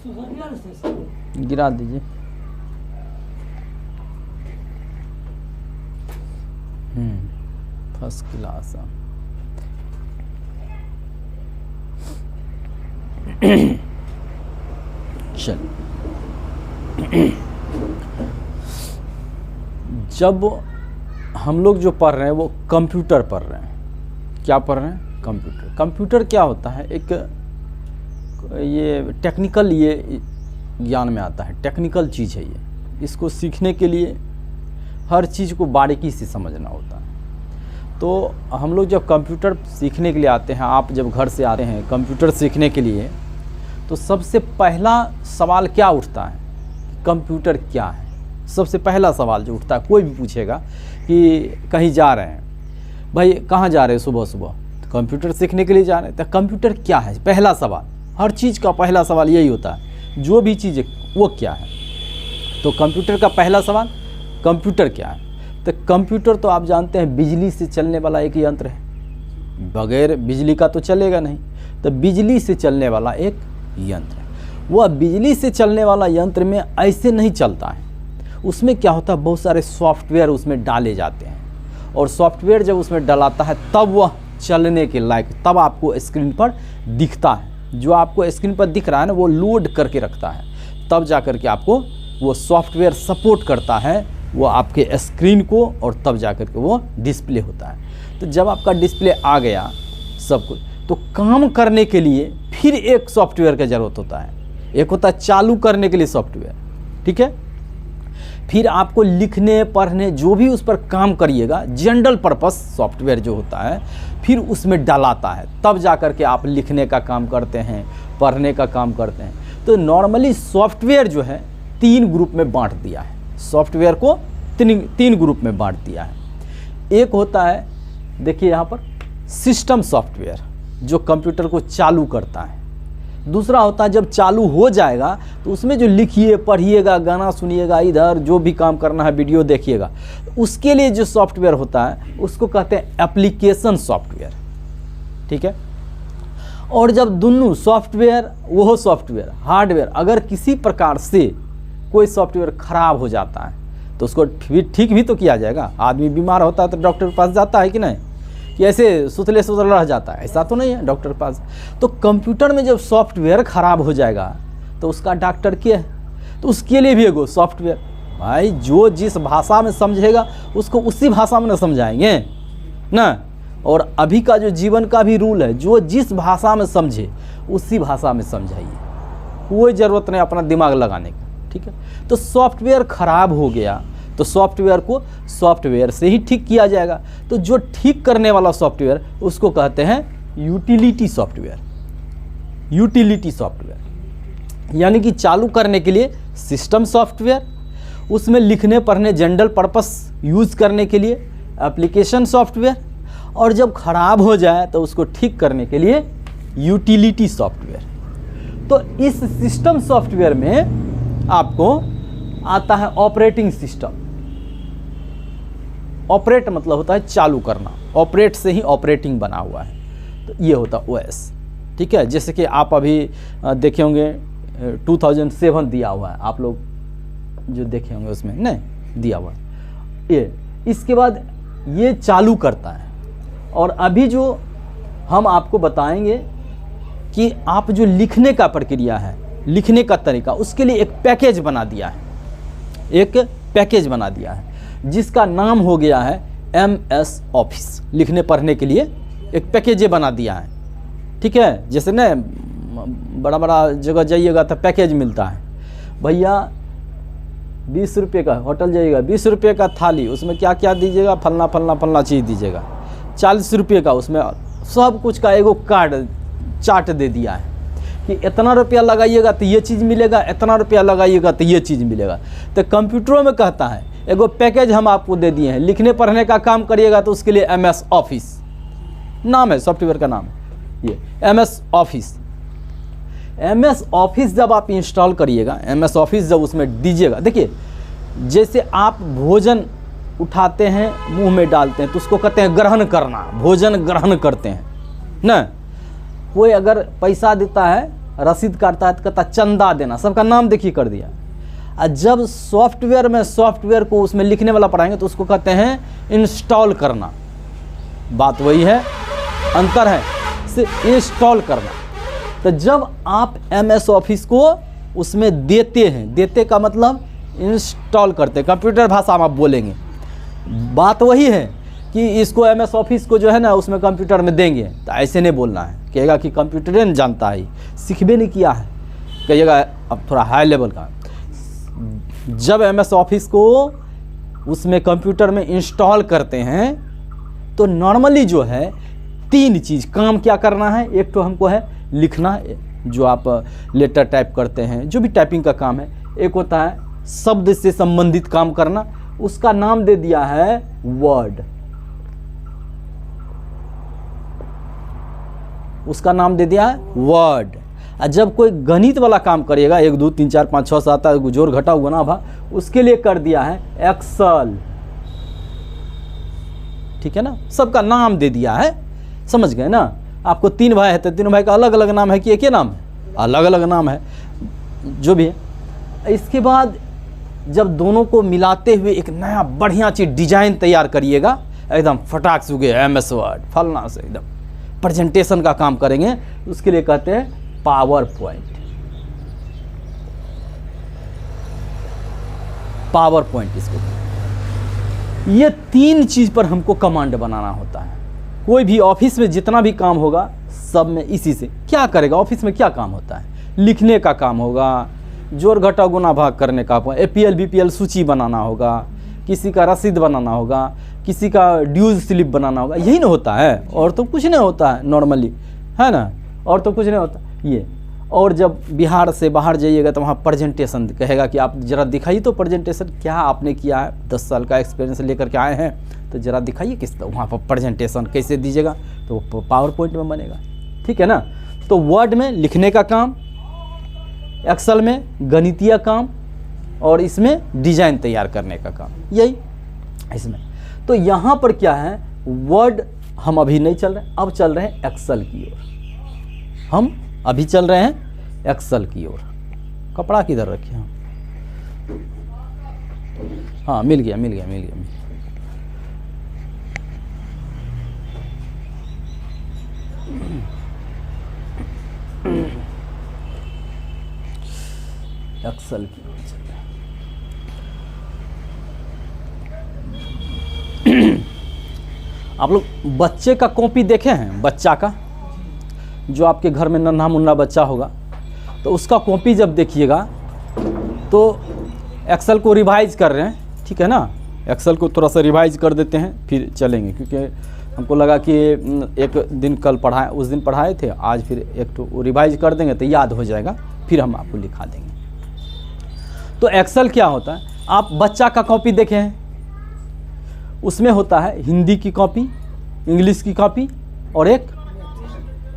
गिरा दीजिए। First class. चल, जब हम लोग जो पढ़ रहे हैं वो कंप्यूटर पढ़ रहे हैं। क्या पढ़ रहे हैं? कंप्यूटर। कंप्यूटर क्या होता है? एक ये टेक्निकल, ये ज्ञान में आता है, टेक्निकल चीज़ है ये। इसको सीखने के लिए हर चीज़ को बारीकी से समझना होता है। तो हम लोग जब कंप्यूटर सीखने के लिए आते हैं, आप जब घर से आते हैं कंप्यूटर सीखने के लिए, तो सबसे पहला सवाल क्या उठता है? कंप्यूटर क्या है? सबसे पहला सवाल जो उठता है, कोई भी पूछेगा कि कहीं जा रहे हैं, भाई कहाँ जा रहे हैं सुबह सुबह? तो कंप्यूटर सीखने के लिए जा रहे हैं। तो कंप्यूटर क्या है? पहला सवाल, हर चीज़ का पहला सवाल यही होता है, जो भी चीज़ है वो क्या है। तो कंप्यूटर का पहला सवाल कंप्यूटर क्या है? तो कंप्यूटर तो आप जानते हैं बिजली से चलने वाला एक यंत्र है, बगैर बिजली का तो चलेगा नहीं। तो बिजली से चलने वाला एक यंत्र है। वह बिजली से चलने वाला यंत्र में ऐसे नहीं चलता है, उसमें क्या होता है, बहुत सारे सॉफ्टवेयर उसमें डाले जाते हैं, और सॉफ्टवेयर जब उसमें डलाता है तब वह चलने के लायक, तब आपको स्क्रीन पर दिखता है। जो आपको स्क्रीन पर दिख रहा है ना, वो लोड करके रखता है, तब जा कर के आपको वो सॉफ्टवेयर सपोर्ट करता है वो आपके स्क्रीन को, और तब जा कर के वो डिस्प्ले होता है। तो जब आपका डिस्प्ले आ गया सब कुछ, तो काम करने के लिए फिर एक सॉफ्टवेयर का ज़रूरत होता है। एक होता है चालू करने के लिए सॉफ्टवेयर, ठीक है। फिर आपको लिखने पढ़ने जो भी उस पर काम करिएगा, जनरल पर्पस सॉफ्टवेयर जो होता है, फिर उसमें डलाता है, तब जा कर के आप लिखने का काम करते हैं, पढ़ने का काम करते हैं। तो नॉर्मली सॉफ्टवेयर जो है 3 ग्रुप में बांट दिया है, सॉफ्टवेयर को 3 ग्रुप में बांट दिया है। एक होता है, देखिए यहाँ पर, सिस्टम सॉफ्टवेयर जो कंप्यूटर को चालू करता है। दूसरा होता है जब चालू हो जाएगा तो उसमें जो लिखिए पढ़िएगा, गाना सुनिएगा, इधर जो भी काम करना है वीडियो देखिएगा, उसके लिए जो सॉफ्टवेयर होता है उसको कहते हैं एप्लीकेशन सॉफ्टवेयर, ठीक है। और जब दोनों सॉफ्टवेयर, वो सॉफ्टवेयर हार्डवेयर, अगर किसी प्रकार से कोई सॉफ्टवेयर खराब हो जाता है तो उसको ठीक भी तो किया जाएगा। आदमी बीमार होता है तो डॉक्टर के पास जाता है कि नहीं, कि ऐसे सुतले सुतले रह जाता है? ऐसा तो नहीं है डॉक्टर के पास। तो कंप्यूटर में जब सॉफ्टवेयर खराब हो जाएगा तो उसका डॉक्टर क्या है? तो उसके लिए भी एगो सॉफ्टवेयर, भाई जो जिस भाषा में समझेगा उसको उसी भाषा में ना समझाएंगे ना। और अभी का जो जीवन का भी रूल है, जो जिस भाषा में समझे उसी भाषा में समझाइए, कोई ज़रूरत नहीं अपना दिमाग लगाने का, ठीक है। तो सॉफ्टवेयर खराब हो गया तो सॉफ्टवेयर को सॉफ्टवेयर से ही ठीक किया जाएगा। तो जो ठीक करने वाला सॉफ्टवेयर उसको कहते हैं यूटिलिटी सॉफ्टवेयर। यूटिलिटी सॉफ्टवेयर यानी कि चालू करने के लिए सिस्टम सॉफ्टवेयर, उसमें लिखने पढ़ने जनरल पर्पस यूज़ करने के लिए एप्लीकेशन सॉफ्टवेयर, और जब खराब हो जाए तो उसको ठीक करने के लिए यूटिलिटी सॉफ्टवेयर। तो इस सिस्टम सॉफ्टवेयर में आपको आता है ऑपरेटिंग सिस्टम। ऑपरेट मतलब होता है चालू करना, ऑपरेट से ही ऑपरेटिंग बना हुआ है, तो ये होता है ओएस, ठीक है। जैसे कि आप अभी देखे होंगे 2007 दिया हुआ है, आप लोग जो देखे होंगे उसमें नहीं दिया हुआ ये। इसके बाद ये चालू करता है, और अभी जो हम आपको बताएंगे कि आप जो लिखने का प्रक्रिया है, लिखने का तरीका, उसके लिए एक पैकेज बना दिया है, एक पैकेज बना दिया है जिसका नाम हो गया है MS ऑफिस। लिखने पढ़ने के लिए एक पैकेज बना दिया है, ठीक है। जैसे ना बड़ा बड़ा जगह जाइएगा तो पैकेज मिलता है, भैया 20 रुपये का होटल जाइएगा, 20 रुपये का थाली, उसमें क्या क्या दीजिएगा, फलना फलना फलना चीज़ दीजिएगा। 40 रुपये का, उसमें सब कुछ का एगो कार्ड चार्ट दे दिया है कि इतना रुपया लगाइएगा तो ये चीज़ मिलेगा, इतना रुपया लगाइएगा तो ये चीज़ मिलेगा। तो कंप्यूटरों में कहता है एगो पैकेज हम आपको दे दिए हैं, लिखने पढ़ने का काम करिएगा तो उसके लिए MS ऑफिस नाम है, सॉफ्टवेयर का नाम है ये MS ऑफिस। MS ऑफिस जब आप इंस्टॉल करिएगा, MS ऑफिस जब उसमें दीजिएगा, देखिए जैसे आप भोजन उठाते हैं मुंह में डालते हैं तो उसको कहते हैं ग्रहण करना, भोजन ग्रहण करते हैं ना। कोई अगर पैसा देता है रसीद काटता है तो कहता चंदा देना, सबका नाम देखिए कर दिया। और जब सॉफ्टवेयर में सॉफ्टवेयर को उसमें लिखने वाला पढ़ाएंगे तो उसको कहते हैं इंस्टॉल करना। बात वही है, अंतर है सिर्फ इंस्टॉल करना। तो जब आप MS ऑफिस को उसमें देते हैं, देते का मतलब इंस्टॉल करते, कंप्यूटर भाषा में आप बोलेंगे, बात वही है कि इसको MS ऑफिस को जो है ना उसमें कंप्यूटर में देंगे तो ऐसे नहीं बोलना है, कहेगा कि कंप्यूटर नहीं जानता है, सीखबे नहीं किया है, कहिएगा अब थोड़ा हाई लेवल का। जब MS ऑफिस को उसमें कंप्यूटर में इंस्टॉल करते हैं तो नॉर्मली जो है 3 चीज़ काम क्या करना है। एक तो हमको है लिखना, जो आप लेटर टाइप करते हैं, जो भी टाइपिंग का काम है। एक होता है शब्द से संबंधित काम करना, उसका नाम दे दिया है वर्ड, उसका नाम दे दिया है वर्ड। और जब कोई गणित वाला काम करिएगा 1 2 3 4 5 6 7 जोड़ घटा हुआ ना भा, उसके लिए कर दिया है एक्सेल। ठीक है ना, सबका नाम दे दिया है, समझ गए ना। आपको 3 भाई है तो 3 भाई का अलग अलग नाम है कि एक ही नाम है, अलग अलग नाम है, जो भी है। इसके बाद जब दोनों को मिलाते हुए एक नया बढ़िया चीज़ डिजाइन तैयार करिएगा, एकदम फटाक से उगे MS वर्ड फलना से एकदम प्रेजेंटेशन का काम करेंगे, उसके लिए कहते हैं पावर पॉइंट। पावर पॉइंट इसको, ये 3 चीज़ पर हमको कमांड बनाना होता है। कोई भी ऑफिस में जितना भी काम होगा सब में इसी से क्या करेगा। ऑफिस में क्या काम होता है, लिखने का काम होगा, जोड़ घटा गुना भाग करने का, APL BPL सूची बनाना होगा, किसी का रसीद बनाना होगा, किसी का ड्यूज स्लिप बनाना होगा, यही ना होता है, और तो कुछ नहीं होता है नॉर्मली, है ना, और तो कुछ नहीं होता ये। और जब बिहार से बाहर जाइएगा तो वहाँ प्रेजेंटेशन कहेगा कि आप ज़रा दिखाइए तो प्रेजेंटेशन क्या आपने किया है, 10 साल का एक्सपीरियंस लेकर के आए हैं तो ज़रा दिखाइए किस वहाँ पर प्रेजेंटेशन कैसे दीजिएगा, तो पावर पॉइंट में बनेगा। ठीक है ना। तो वर्ड में लिखने का काम, एक्सेल में गणितीय काम, और इसमें डिजाइन तैयार करने का काम, यही इसमें। तो यहाँ पर क्या है, वर्ड हम अभी नहीं चल रहे, अब चल रहे हैं एक्सेल की ओर। हम अभी चल रहे हैं एक्सेल की ओर। कपड़ा किधर रखे हम, हाँ मिल गया मिल गया मिल गया। एक्सेल की ओर चल रहे हैं। आप लोग बच्चे का कॉपी देखे हैं, बच्चा का जो आपके घर में नन्हा मुन्ना बच्चा होगा तो उसका कॉपी जब देखिएगा तो एक्सेल को रिवाइज कर रहे हैं, ठीक है ना। एक्सेल को थोड़ा सा रिवाइज कर देते हैं फिर चलेंगे, क्योंकि हमको लगा कि एक दिन कल पढ़ाए, उस दिन पढ़ाए थे, आज फिर एक तो रिवाइज कर देंगे तो याद हो जाएगा, फिर हम आपको लिखा देंगे। तो एक्सेल क्या होता है, आप बच्चा का कॉपी देखे हैं, उसमें होता है हिंदी की कॉपी, इंग्लिश की कॉपी और एक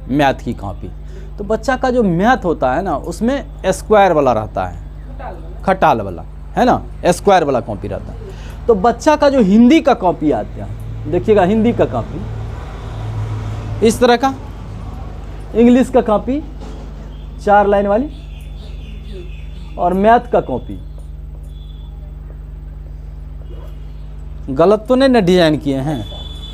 मैथ की कॉपी। तो बच्चा का जो मैथ होता है ना उसमें स्क्वायर वाला रहता है, खटाल वाला, है ना, स्क्वायर वाला कॉपी रहता है। तो बच्चा का जो हिंदी का कॉपी आता है, देखिएगा हिंदी का कॉपी इस तरह का, इंग्लिश का कॉपी 4 लाइन वाली, और मैथ का कॉपी। गलत तो नहीं ना डिजाइन किए हैं,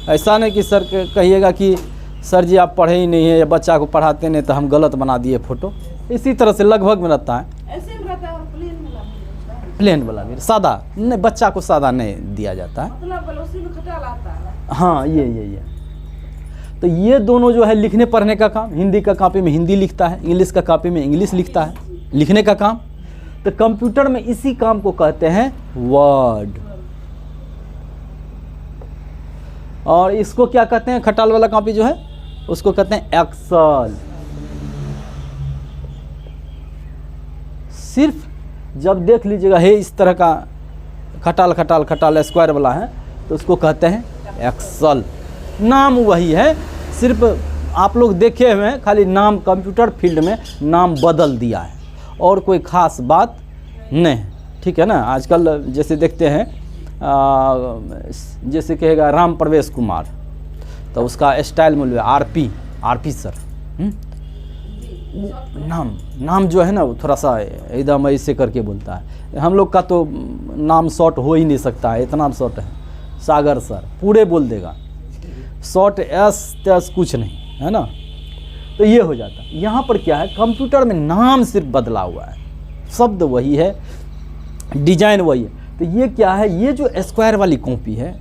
ऐसा नहीं कि सर कहिएगा कि सर जी आप पढ़े ही नहीं है या बच्चा को पढ़ाते नहीं तो हम गलत बना दिए फोटो। इसी तरह से लगभग में रहता है, ऐसे में रहता है। और प्लेन वाला भी सादा नहीं, बच्चा को सादा नहीं दिया जाता है, मतलब उसी में खटाल आता है। हाँ ये तो ये दोनों जो है लिखने पढ़ने का काम, हिंदी का कॉपी में हिंदी लिखता है, इंग्लिश का कॉपी में इंग्लिश लिखता है, लिखने का काम। तो कंप्यूटर में इसी काम को कहते हैं वर्ड, और इसको क्या कहते हैं, खटाल वाला कॉपी जो है उसको कहते हैं एक्सेल। सिर्फ जब देख लीजिएगा हे इस तरह का खटाल खटाल खटाल स्क्वायर वाला है तो उसको कहते हैं एक्सेल। नाम वही है, सिर्फ आप लोग देखे हुए हैं, खाली नाम कंप्यूटर फील्ड में नाम बदल दिया है और कोई खास बात नहीं, ठीक है ना। आजकल जैसे देखते हैं जैसे कहेगा राम प्रवेश कुमार तो उसका स्टाइल में आरपी सर, नाम जो है ना वो थोड़ा सा एकदम ऐसे करके बोलता है। हम लोग का तो नाम शॉर्ट हो ही नहीं सकता है, इतना शॉर्ट है। सागर सर पूरे बोल देगा, शॉर्ट एस तेस कुछ नहीं है ना। तो ये हो जाता है। यहाँ पर क्या है, कंप्यूटर में नाम सिर्फ बदला हुआ है, शब्द वही है, डिजाइन वही है। तो ये क्या है, ये जो स्क्वायर वाली कॉपी है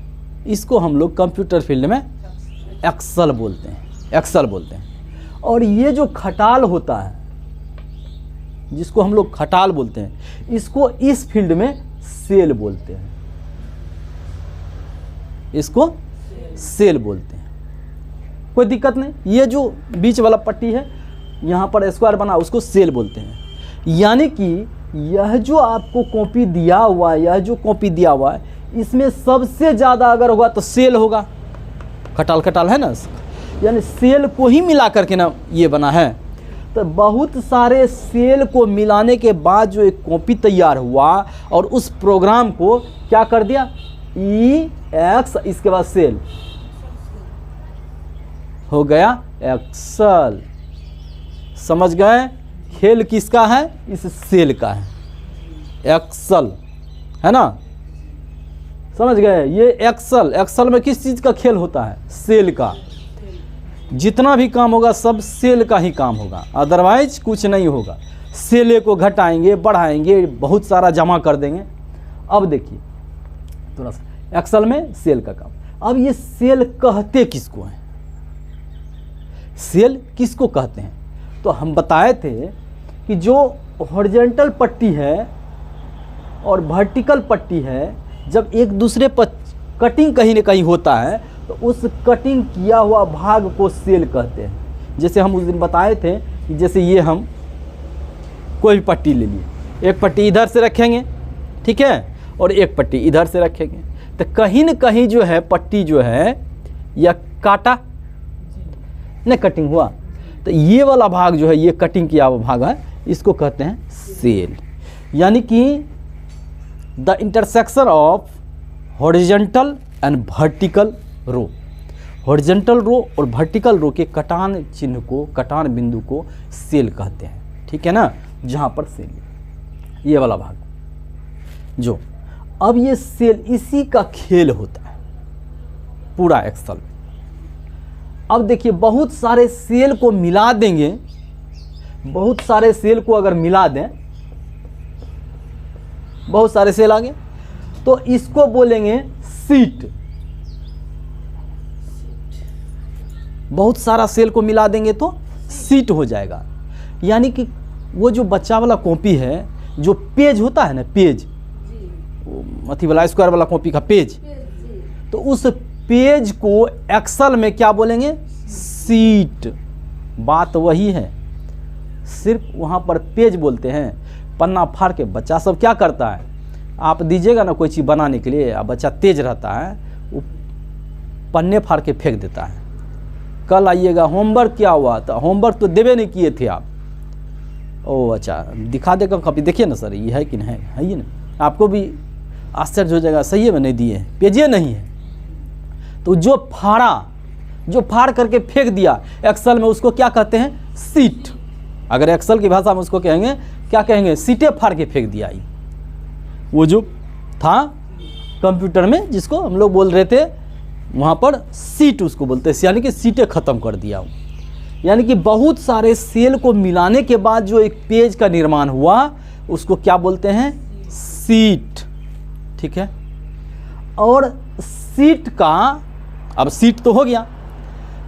इसको हम लोग कंप्यूटर फील्ड में एक्सेल बोलते हैं, एक्सेल बोलते हैं। और ये जो खटाल होता है, जिसको हम लोग खटाल बोलते हैं, इसको इस फील्ड में सेल बोलते हैं, इसको सेल बोलते हैं। कोई दिक्कत नहीं। ये जो बीच वाला पट्टी है यहाँ पर स्क्वायर बना, उसको सेल बोलते हैं। यानी कि यह जो आपको कॉपी दिया हुआ है, यह जो कॉपी दिया हुआ है, इसमें सबसे ज़्यादा अगर होगा तो सेल होगा। खटाल खटाल है ना, यानी सेल को ही मिला करके ना ये बना है। तो बहुत सारे सेल को मिलाने के बाद जो एक कॉपी तैयार हुआ, और उस प्रोग्राम को क्या कर दिया, EX इसके बाद सेल हो गया एक्सेल। समझ गए, खेल किसका है, इस सेल का है, एक्सेल है ना। समझ गए, ये एक्सेल, एक्सेल में किस चीज़ का खेल होता है, सेल का। जितना भी काम होगा सब सेल का ही काम होगा, अदरवाइज कुछ नहीं होगा। सेल को घटाएंगे, बढ़ाएंगे, बहुत सारा जमा कर देंगे। अब देखिए थोड़ा सा एक्सेल में सेल का काम। अब ये सेल कहते किसको हैं, सेल किसको कहते हैं, तो हम बताए थे कि जो हॉरिजॉन्टल पट्टी है और वर्टिकल पट्टी है, जब एक दूसरे पर कटिंग कहीं न कहीं होता है तो उस कटिंग किया हुआ भाग को सेल कहते हैं। जैसे हम उस दिन बताए थे कि जैसे ये हम कोई भी पट्टी ले लिए, एक पट्टी इधर से रखेंगे, ठीक है, और एक पट्टी इधर से रखेंगे, तो कहीं न कहीं जो है पट्टी जो है या काटा न कटिंग हुआ, तो ये वाला भाग जो है, ये कटिंग किया हुआ भाग है, इसको कहते हैं सेल। यानी कि the intersection of horizontal and vertical row, horizontal row और वर्टिकल रो के कटान चिन्ह को, कटान बिंदु को सेल कहते हैं, ठीक है ना। जहाँ पर सेल, ये वाला भाग जो, अब ये सेल इसी का खेल होता है पूरा एक्सेल में। अब देखिए बहुत सारे सेल को मिला देंगे, बहुत सारे सेल को अगर मिला दें, बहुत सारे सेल आ गए, तो इसको बोलेंगे सीट। बहुत सारा सेल को मिला देंगे तो सीट हो जाएगा। यानी कि वो जो बच्चा वाला कॉपी है, जो पेज होता है ना, पेज, अथी वाला स्क्वायर वाला कॉपी का पेज, तो उस पेज को एक्सेल में क्या बोलेंगे, सीट। बात वही है, सिर्फ वहाँ पर पेज बोलते हैं। पन्ना फाड़ के बच्चा सब क्या करता है, आप दीजिएगा ना कोई चीज़ बनाने के लिए, बच्चा तेज रहता है, वो पन्ने फाड़ के फेंक देता है। कल आइएगा, होमवर्क क्या हुआ था, होमवर्क तो देवे नहीं किए थे आप। ओह अच्छा, दिखा देगा कॉपी, देखिए ना सर ये है कि नहीं है, ये ना, आपको भी आश्चर्य हो जाएगा, सही है में नहीं दिए, पेजे नहीं है। तो जो फाड़ा, जो फाड़ करके फेंक दिया एक्सेल में, उसको क्या कहते हैं, सीट। अगर एक्सेल की भाषा में उसको कहेंगे, क्या कहेंगे, सीटें फाड़ के फेंक दिया। वो जो था कंप्यूटर में जिसको हम लोग बोल रहे थे, वहाँ पर सीट उसको बोलते हैं, यानी कि सीटें ख़त्म कर दिया। यानी कि बहुत सारे सेल को मिलाने के बाद जो एक पेज का निर्माण हुआ, उसको क्या बोलते हैं, सीट, ठीक है। और सीट का, अब सीट तो हो गया,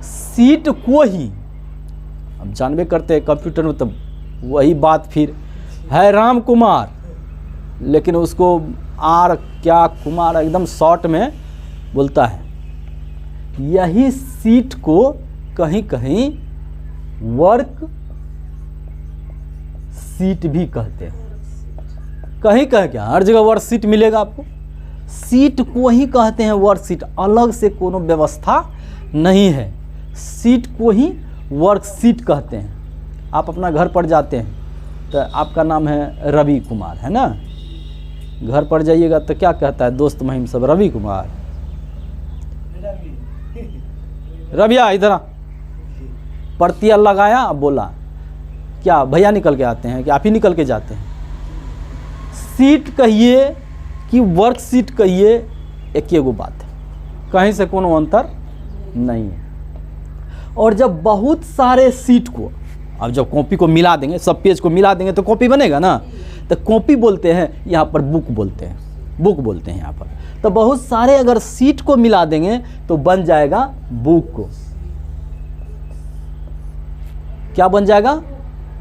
सीट को ही हम जानबे करते हैं कंप्यूटर में, तब वही बात फिर है राम कुमार, लेकिन उसको आर क्या कुमार एकदम शॉर्ट में बोलता है। यही सीट को कहीं कहीं वर्क सीट भी कहते हैं, कहीं कहीं क्या, हर जगह वर्क सीट मिलेगा आपको। सीट को ही कहते हैं वर्क सीट, अलग से कोनो व्यवस्था नहीं है, सीट को ही वर्क सीट कहते हैं। आप अपना घर पर जाते हैं तो आपका नाम है रवि कुमार, है ना, घर पर जाइएगा तो क्या कहता है दोस्त महिम सब, रवि कुमार, रविया इधर आ, पर्तिया लगाया, बोला क्या भैया निकल के आते हैं कि आप ही निकल के जाते हैं? सीट कहिए कि वर्कशीट कहिए, एक ही बात है, कहीं से कोनो अंतर नहीं है। और जब बहुत सारे सीट को, अब जब कॉपी को मिला देंगे, सब पेज को मिला देंगे तो कॉपी बनेगा ना, तो कॉपी बोलते हैं, यहाँ पर बुक बोलते हैं, बुक बोलते हैं यहाँ पर। तो बहुत सारे अगर सीट को मिला देंगे तो बन जाएगा बुक। क्या बन जाएगा?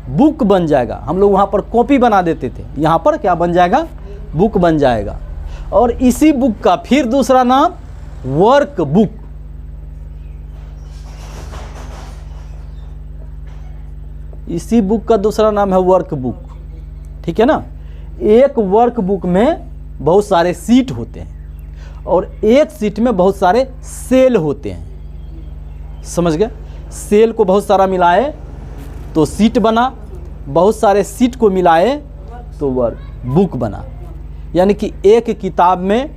बुक बन जाएगा। हम लोग वहाँ पर कॉपी बना देते थे, यहाँ पर क्या बन जाएगा? बुक बन जाएगा। और इसी बुक का फिर दूसरा नाम वर्क बुक। इसी बुक का दूसरा नाम है वर्क बुक, ठीक है ना। एक वर्क बुक में बहुत सारे सीट होते हैं और एक सीट में बहुत सारे सेल होते हैं, समझ गए? सेल को बहुत सारा मिलाए तो सीट बना, बहुत सारे सीट को मिलाए तो वर्क बुक बना। यानी कि एक किताब में,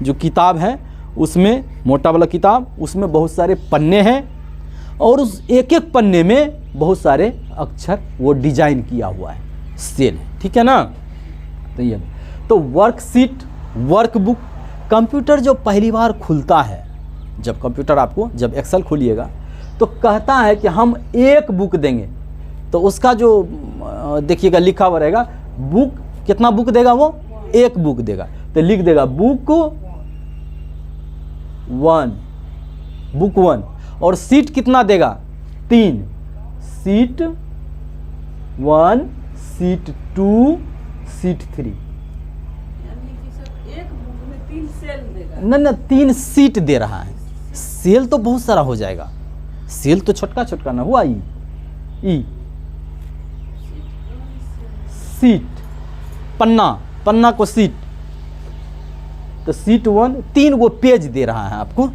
जो किताब है उसमें, मोटा वाला किताब, उसमें बहुत सारे पन्ने हैं और उस एक एक पन्ने में बहुत सारे अक्षर वो डिजाइन किया हुआ है, सेल, ठीक है ना। तो ये तो वर्कशीट, वर्कबुक। कंप्यूटर जो पहली बार खुलता है, जब कंप्यूटर आपको, जब एक्सेल खोलिएगा तो कहता है कि हम एक बुक देंगे, तो उसका जो देखिएगा लिखा हुआ रहेगा बुक, कितना बुक देगा वो? एक बुक देगा। तो लिख देगा बुक 1, बुक 1। और सीट कितना देगा? 3, सीट 1, सीट 2, सीट 3। एक बुक में 3 सेल देगा? ना 3 सीट दे रहा है। सेल तो बहुत सारा हो जाएगा, सेल तो छोटका छोटका ना हुआ। ई सीट, पन्ना, पन्ना को सीट, तो सीट 1, 3 वो पेज दे रहा है आपको।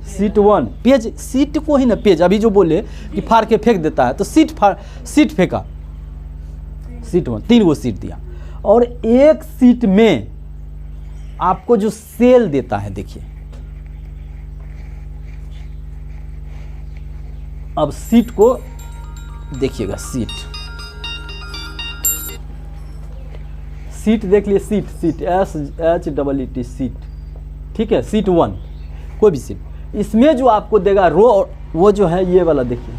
सीट 1 पेज, सीट को ही ना पेज, अभी जो बोले कि फाड़ के फेंक देता है, तो सीट फेंका, सीट 1, 3 वो सीट दिया। और एक सीट में आपको जो सेल देता है, देखिए अब सीट को देखिएगा, सीट देख लिए, सीट SHEET, सीट, ठीक है। सीट 1 कोई भी सीट, इसमें जो आपको देगा रो, वो जो है ये वाला, देखिए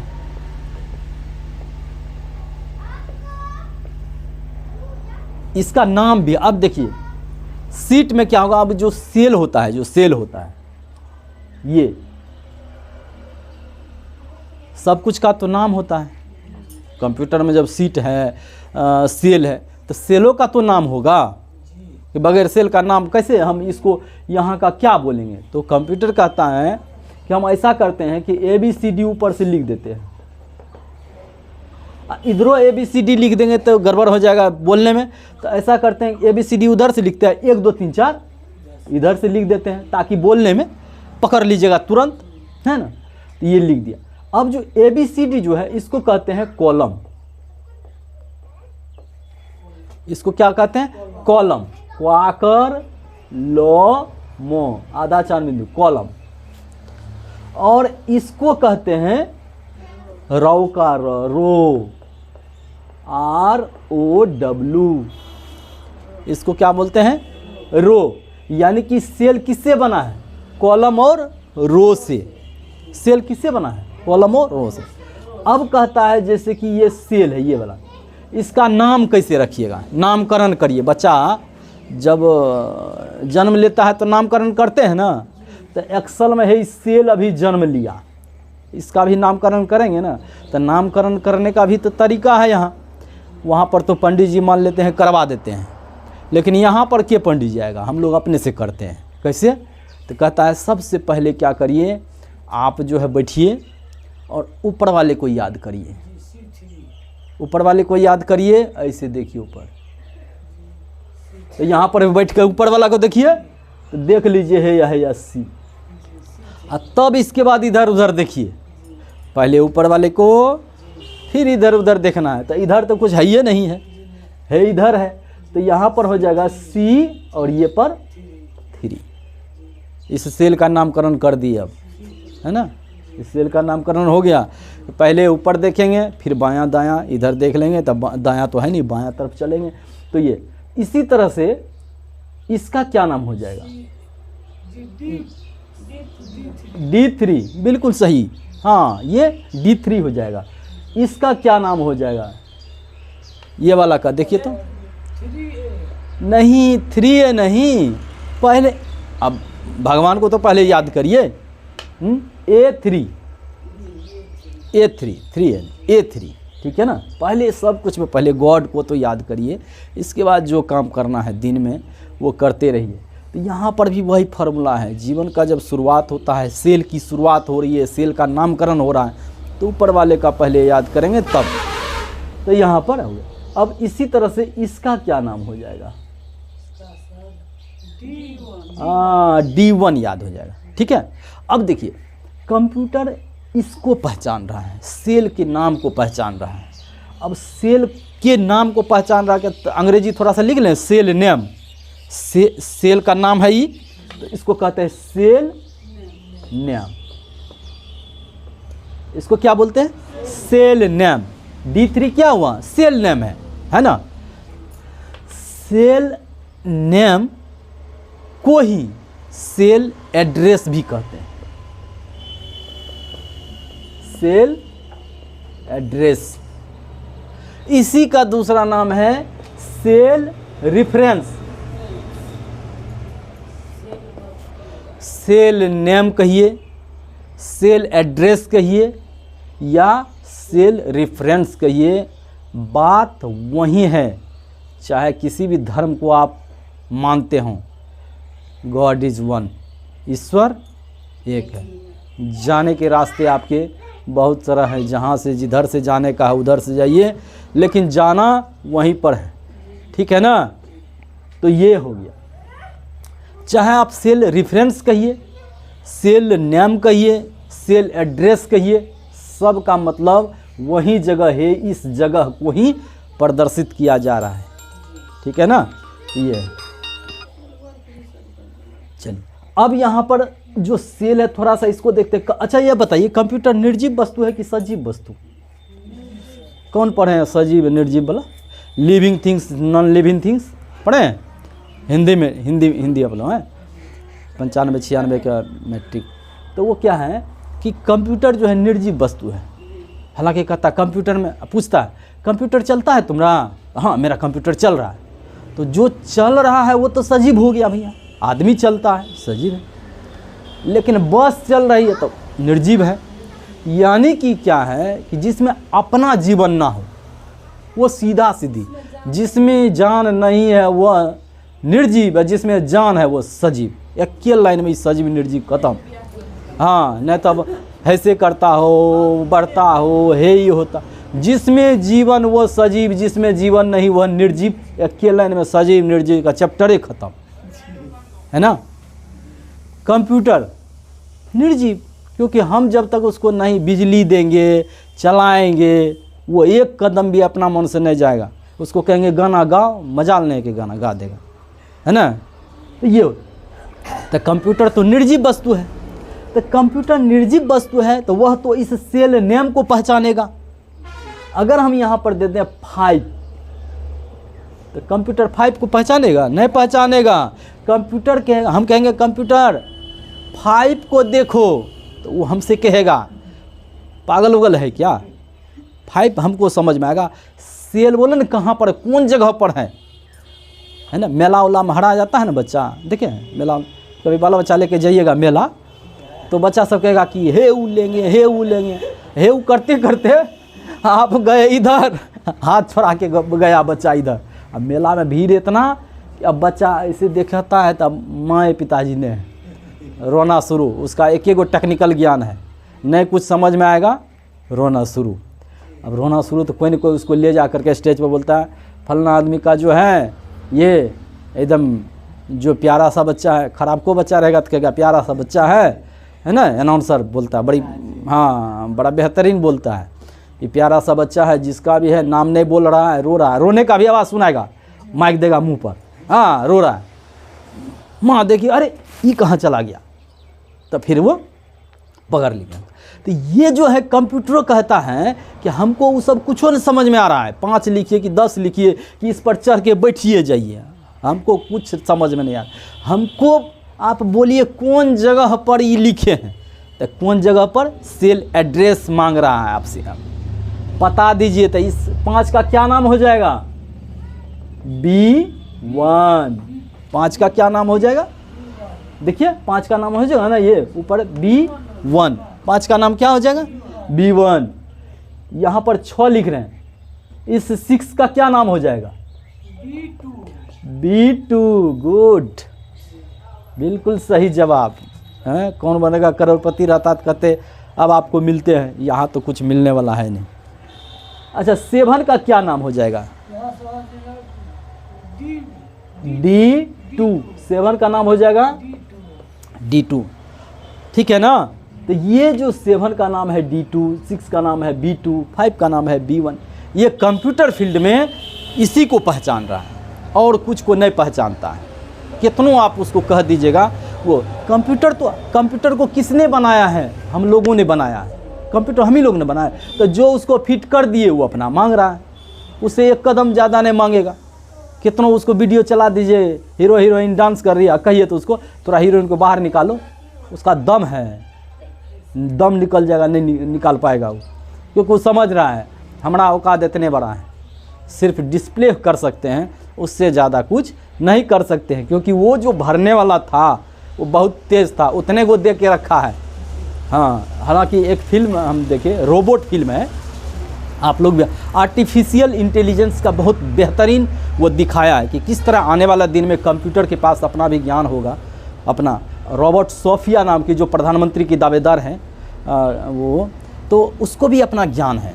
इसका नाम भी। अब देखिए सीट में क्या होगा, अब जो सेल होता है, ये सब कुछ का तो नाम होता है कंप्यूटर में। जब सीट है, सेल है, तो सेलों का तो नाम होगा, कि बगैर सेल का नाम कैसे हम इसको यहाँ का क्या बोलेंगे? तो कंप्यूटर कहता है कि हम ऐसा करते हैं कि ABCD ऊपर से लिख देते हैं। इधरों ABCD लिख देंगे तो गड़बड़ हो जाएगा बोलने में, तो ऐसा करते हैं ABCD उधर से लिखते हैं, 1 2 3 4 इधर से लिख देते हैं, ताकि बोलने में पकड़ लीजिएगा तुरंत, है ना। तो ये लिख दिया। अब जो ABCD जो है, इसको कहते हैं कॉलम। इसको क्या कहते हैं? कॉलम। क्वाकर लो मो, आधा 4 बिंदु, कॉलम। और इसको कहते हैं रौकार, रो, ROW। इसको क्या बोलते हैं? रो। यानी कि सेल किससे बना है? कॉलम और रो से। सेल किससे बना है? कॉलम और रो से। अब कहता है जैसे कि ये सेल है, ये वाला, इसका नाम कैसे रखिएगा? नामकरण करिए। बच्चा जब जन्म लेता है तो नामकरण करते हैं ना, तो एक्सेल में है सेल अभी जन्म लिया, इसका भी नामकरण करेंगे ना। तो नामकरण करने का भी तो तरीका है यहाँ, वहाँ पर तो पंडित जी मान लेते हैं, करवा देते हैं, लेकिन यहाँ पर के पंडित जी आएगा? हम लोग अपने से करते हैं। कैसे? तो कहता है सबसे पहले क्या करिए, आप जो है बैठिए और ऊपर वाले को याद करिए। ऊपर वाले को याद करिए, ऐसे देखिए ऊपर, तो यहाँ पर बैठ कर ऊपर वाला को देखिए, तो देख लीजिए है या 80। और तब इसके बाद इधर उधर देखिए, पहले ऊपर वाले को, फिर इधर उधर देखना है। तो इधर तो कुछ है ही नहीं है इधर है, तो यहाँ पर हो जाएगा C और ये पर 3। इस सेल का नामकरण कर दिए अब, है ना। इस सेल का नामकरण हो गया। पहले ऊपर देखेंगे, फिर बायां दायां, इधर देख लेंगे तब दायां तो है नहीं, बायां तरफ चलेंगे। तो ये इसी तरह से इसका क्या नाम हो जाएगा? D3, बिल्कुल सही। हाँ, ये D3 हो जाएगा। इसका क्या नाम हो जाएगा? ये वाला का देखिए तो, नहीं 3A नहीं, पहले अब भगवान को तो पहले याद करिए। A3, A3, ठीक है ना। पहले सब कुछ में पहले गॉड को तो याद करिए, इसके बाद जो काम करना है दिन में वो करते रहिए। तो यहाँ पर भी वही फार्मूला है। जीवन का जब शुरुआत होता है, सेल की शुरुआत हो रही है, सेल का नामकरण हो रहा है, तो ऊपर वाले का पहले याद करेंगे तब। तो यहाँ पर हो गया। अब इसी तरह से इसका क्या नाम हो जाएगा? D1 याद हो जाएगा। ठीक है। अब देखिए, कंप्यूटर इसको पहचान रहा है, सेल के नाम को पहचान रहा है। अब सेल के नाम को पहचान रहा है, तो अंग्रेजी थोड़ा सा लिख लें, सेल नेम। सेल का नाम है ये, तो इसको कहते हैं सेल नेम। इसको क्या बोलते हैं? Cell name. D3 क्या हुआ? सेल नेम है ना। सेल नेम को ही सेल एड्रेस भी कहते हैं। सेल एड्रेस, इसी का दूसरा नाम है सेल रेफरेंस। सेल नेम कहिए, सेल एड्रेस कहिए या सेल रेफरेंस कहिए, बात वही है। चाहे किसी भी धर्म को आप मानते हों, गॉड इज़ वन, ईश्वर एक है। जाने के रास्ते आपके बहुत तरह है, जहाँ से जिधर से जाने का है उधर से जाइए, लेकिन जाना वहीं पर है। ठीक है ना। तो ये हो गया। चाहे आप सेल रेफरेंस कहिए, सेल नेम कहिए, सेल एड्रेस कहिए, सब का मतलब वही जगह है, इस जगह को ही प्रदर्शित किया जा रहा है। ठीक है ना। ये है। चलिए, अब यहाँ पर जो सेल है थोड़ा सा इसको देखते हैं। अच्छा ये बताइए, कंप्यूटर निर्जीव वस्तु है कि सजीव वस्तु? कौन पढ़े हैं सजीव निर्जीव वाला? Living things, non living things पढ़े हैं हिंदी में? हिंदी आप लोग हैं 95-96 का मैट्रिक। तो वो क्या है कि कंप्यूटर जो है निर्जीव वस्तु है। हालांकि कहता कंप्यूटर में, पूछता है कंप्यूटर चलता है तुम्हारा? हाँ मेरा कंप्यूटर चल रहा है। तो जो चल रहा है वो तो सजीव हो गया भैया। आदमी चलता है, सजीव है। लेकिन बस चल रही है तो निर्जीव है। यानी कि क्या है कि जिसमें अपना जीवन ना हो वो सीधा सीधी, जिसमें जान नहीं है वह निर्जीव है, जिसमें जान है वो सजीव। एक के लाइन में सजीव निर्जीव खत्म। हाँ, नहीं तो अब ऐसे करता हो, बढ़ता हो, है ही होता। जिसमें जीवन वो सजीव, जिसमें जीवन नहीं वह निर्जीव। एक के लाइन में सजीव निर्जीव का चैप्टर ही खत्म है ना। कंप्यूटर निर्जीव, क्योंकि हम जब तक उसको नहीं बिजली देंगे, चलाएंगे, वो एक कदम भी अपना मन से नहीं जाएगा। उसको कहेंगे गाना गाओ, मजा लेने के गाना गा देगा, है ना। तो ये तो कंप्यूटर तो निर्जीव वस्तु है। तो कंप्यूटर निर्जीव वस्तु है तो वह तो इस सेल नेम को पहचानेगा। अगर हम यहाँ पर दे दें 5, तो कंप्यूटर 5 को पहचानेगा? नहीं पहचानेगा। कंप्यूटर के हम कहेंगे कंप्यूटर 5 को देखो, तो वो हमसे कहेगा पागल उगल है क्या? 5 हमको समझ में आएगा। सेल बोले ना कहाँ पर, कौन जगह पर है ना। मेला उला में हरा जाता है ना बच्चा, देखिए मेला, कभी बाला बच्चा लेके जाइएगा मेला, तो बच्चा सब कहेगा कि हे ऊ लेंगे, हे ऊ लेंगे। हे ऊ करते करते आप गए इधर, हाथ छोड़ा के गया बच्चा इधर। अब मेला में भीड़ इतना कि अब बच्चा ऐसे देखता है तब माँ पिताजी ने रोना शुरू। उसका एक एक टेक्निकल ज्ञान है, नहीं कुछ समझ में आएगा, रोना शुरू। अब रोना शुरू तो कोई न कोई उसको ले जा करके स्टेज पर बोलता है फलना आदमी का जो है ये एकदम जो प्यारा सा बच्चा है, खराब को बच्चा रहेगा तो कहेगा प्यारा सा बच्चा है ना। अनाउंसर बोलता है, बड़ी हाँ बड़ा बेहतरीन बोलता है, ये प्यारा सा बच्चा है जिसका भी है नाम नहीं बोल रहा है, रो रहा है, रोने का भी आवाज़ सुनाएगा, माइक देगा मुंह पर, हाँ रो रहा है। माँ देखिए अरे ये कहाँ चला गया, तो फिर वो पकड़ लिया। तो ये जो है कंप्यूटर कहता है कि हमको वो सब कुछ नहीं समझ में आ रहा है, 5 लिखिए कि 10 लिखिए कि इस पर चढ़ के बैठिए जाइए, हमको कुछ समझ में नहीं आ रहा। हमको आप बोलिए कौन जगह पर ये लिखे हैं, तो कौन जगह पर सेल एड्रेस मांग रहा है आपसे, हम बता दीजिए। तो इस 5 का क्या नाम हो जाएगा? B1। 5 का क्या नाम हो जाएगा? देखिए 5 का नाम हो जाएगा ना, ये ऊपर B1, 5 का नाम क्या हो जाएगा? B1। यहाँ पर 6 लिख रहे हैं, इस 6 का क्या नाम हो जाएगा? B2। गुड, बिल्कुल सही जवाब है। कौन बनेगा करोड़पति रहता तो कहते अब आपको मिलते हैं, यहाँ तो कुछ मिलने वाला है नहीं। अच्छा 7 का क्या नाम हो जाएगा? D2। 7 का नाम हो जाएगा D2, ठीक है ना। तो ये जो 7 का नाम है D2, 6 का नाम है B2, 5 का नाम है B1, ये कंप्यूटर फील्ड में इसी को पहचान रहा है और कुछ को नहीं पहचानता है। कितनों आप उसको कह दीजिएगा, वो कंप्यूटर को किसने बनाया है? हम लोगों ने बनाया है, कंप्यूटर हम ही लोग ने बनाया। तो जो उसको फिट कर दिए वो अपना मांग रहा है, उससे एक कदम ज़्यादा नहीं मांगेगा। कितनों उसको वीडियो चला दीजिए, हीरो हीरोइन डांस कर रही है, कहिए तो उसको थोड़ा हीरोइन को बाहर निकालो, उसका दम है, दम निकल जाएगा, नहीं निकाल पाएगा वो, क्योंकि वो समझ रहा है हमारा औकात इतने बड़ा है, सिर्फ डिस्प्ले कर सकते हैं, उससे ज़्यादा कुछ नहीं कर सकते हैं। क्योंकि वो जो भरने वाला था वो बहुत तेज़ था, उतने को दे के रखा है। हाँ, हालांकि एक फिल्म हम देखे, रोबोट फिल्म है, आप लोग भी, आर्टिफिशियल इंटेलिजेंस का बहुत बेहतरीन वो दिखाया है कि किस तरह आने वाला दिन में कंप्यूटर के पास अपना भी ज्ञान होगा। अपना रॉबर्ट सोफिया नाम की जो प्रधानमंत्री की दावेदार हैं वो, तो उसको भी अपना ज्ञान है,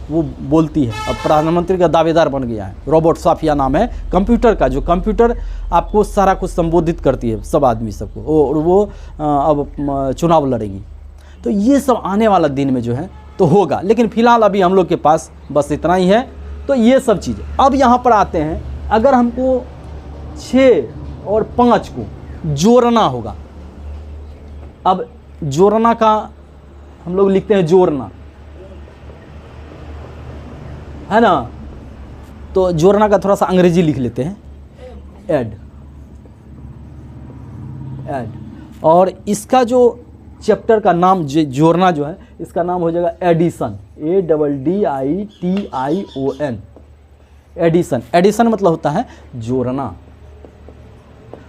वो बोलती है, अब प्रधानमंत्री का दावेदार बन गया है। रॉबर्ट सोफिया नाम है कंप्यूटर का, जो कंप्यूटर आपको सारा कुछ संबोधित करती है, सब आदमी सबको, और वो अब चुनाव लड़ेगी। तो ये सब आने वाला दिन में जो है तो होगा, लेकिन फिलहाल अभी हम लोग के पास बस इतना ही है। तो ये सब चीज़ें अब यहाँ पर आते हैं, अगर हमको 6 और 5 को जोड़ना होगा। अब जोड़ना का हम लोग लिखते हैं जोड़ना, है ना। तो जोड़ना का थोड़ा सा अंग्रेजी लिख लेते हैं, ऐड। और इसका जो चैप्टर का नाम जोड़ना जो है, इसका नाम हो जाएगा एडिशन, ADDITION, एडिशन। एडिशन मतलब होता है जोड़ना,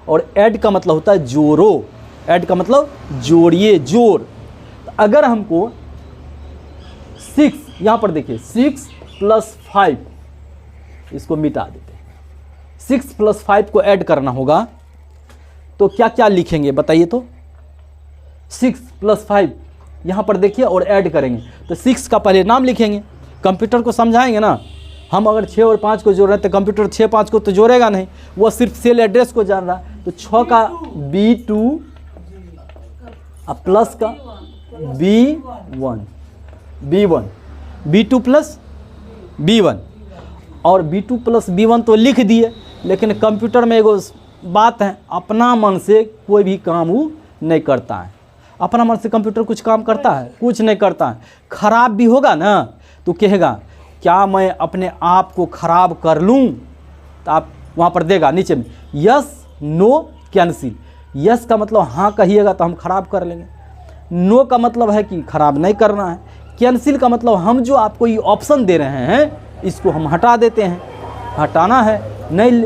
और ऐड का मतलब होता है जोड़ो। ऐड का मतलब जोड़िए, जोड़। तो अगर हमको 6, यहाँ पर देखिए 6 + 5, इसको मिटा देते हैं, 6 + 5 को ऐड करना होगा, तो क्या क्या लिखेंगे बताइए तो? 6 + 5 यहाँ पर देखिए और ऐड करेंगे, तो 6 का पहले नाम लिखेंगे, कंप्यूटर को समझाएंगे ना। हम अगर 6 और 5 को जोड़ रहे हैं तो कंप्यूटर 6 5 को तो जोड़ेगा नहीं, वो सिर्फ सेल एड्रेस को जान रहा है। तो 6 का B2 प्लस का B1, B2 + B1, और B2 + B1 तो लिख दिए, लेकिन कंप्यूटर में एगो बात है, अपना मन से कोई भी काम वो नहीं करता है। अपना मन से कंप्यूटर कुछ काम करता है? कुछ नहीं करता है। खराब भी होगा ना तो कहेगा क्या मैं अपने आप को खराब कर लूँ, तो आप वहाँ पर देगा नीचे में यस नो कैंसिल। यस का मतलब हाँ कहिएगा तो हम खराब कर लेंगे, नो का मतलब है कि खराब नहीं करना है, कैंसिल का मतलब हम जो आपको ये ऑप्शन दे रहे हैं इसको हम हटा देते हैं, हटाना है नहीं।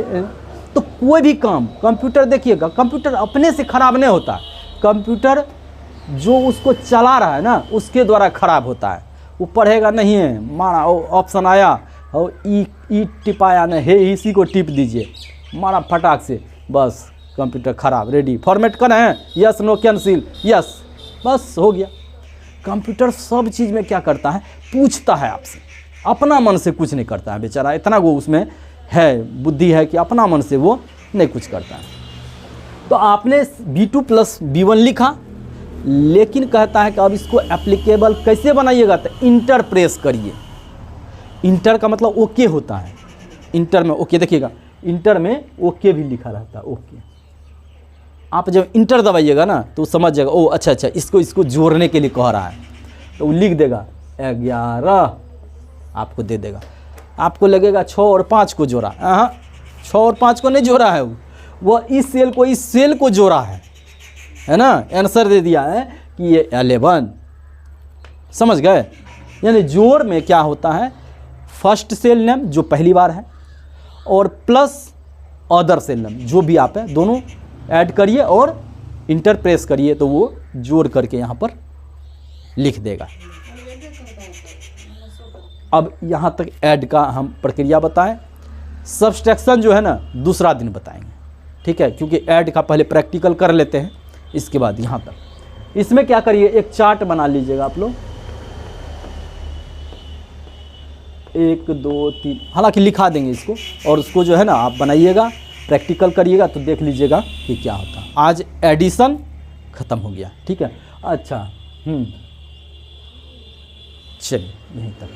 तो कोई भी काम कंप्यूटर देखिएगा, कंप्यूटर अपने से खराब नहीं होता, कंप्यूटर जो उसको चला रहा है ना उसके द्वारा खराब होता है। वो पढ़ेगा नहीं है, मारा ऑप्शन आया और ई टिपाया नहीं है, इसी को टिप दीजिए, मारा फटाक से, बस कंप्यूटर खराब, रेडी। फॉर्मेट करना है, यस नो कैंसिल, यस, बस हो गया। कंप्यूटर सब चीज़ में क्या करता है, पूछता है आपसे, अपना मन से कुछ नहीं करता है बेचारा, इतना वो उसमें है बुद्धि है कि अपना मन से वो नहीं कुछ करता है। तो आपने B2 + B1 लिखा, लेकिन कहता है कि अब इसको एप्लीकेबल कैसे बनाइएगा, तो इंटर प्रेस करिए। इंटर का मतलब ओके होता है, इंटर में ओके, देखिएगा इंटर में ओके भी लिखा रहता है, ओके। आप जब इंटर दबाइएगा ना तो समझ जाएगा, ओ अच्छा इसको जोड़ने के लिए कह रहा है। तो वो लिख देगा 11 आपको दे देगा। आपको लगेगा 6 और 5 को जोड़ा, हाँ 6 और 5 को नहीं जोड़ा है, वो इस सेल को इस सेल को जोड़ा है ना, आंसर दे दिया है कि ये 11। समझ गए? यानी जोड़ में क्या होता है, फर्स्ट सेल नेम जो पहली बार है और प्लस अदर सेल नेम जो भी आप है, दोनों ऐड करिए और इंटर प्रेस करिए तो वो जोड़ करके यहाँ पर लिख देगा। अब यहाँ तक ऐड का हम प्रक्रिया बताएं, सब्सट्रैक्शन जो है ना दूसरा दिन बताएंगे, ठीक है, क्योंकि ऐड का पहले प्रैक्टिकल कर लेते हैं, इसके बाद यहाँ तक। इसमें क्या करिए, एक चार्ट बना लीजिएगा आप लोग, 1 2 3, हालांकि लिखा देंगे इसको, और उसको जो है ना आप बनाइएगा, प्रैक्टिकल करिएगा तो देख लीजिएगा कि क्या होता है। आज एडिशन ख़त्म हो गया, ठीक है। अच्छा चलिए यहीं तक।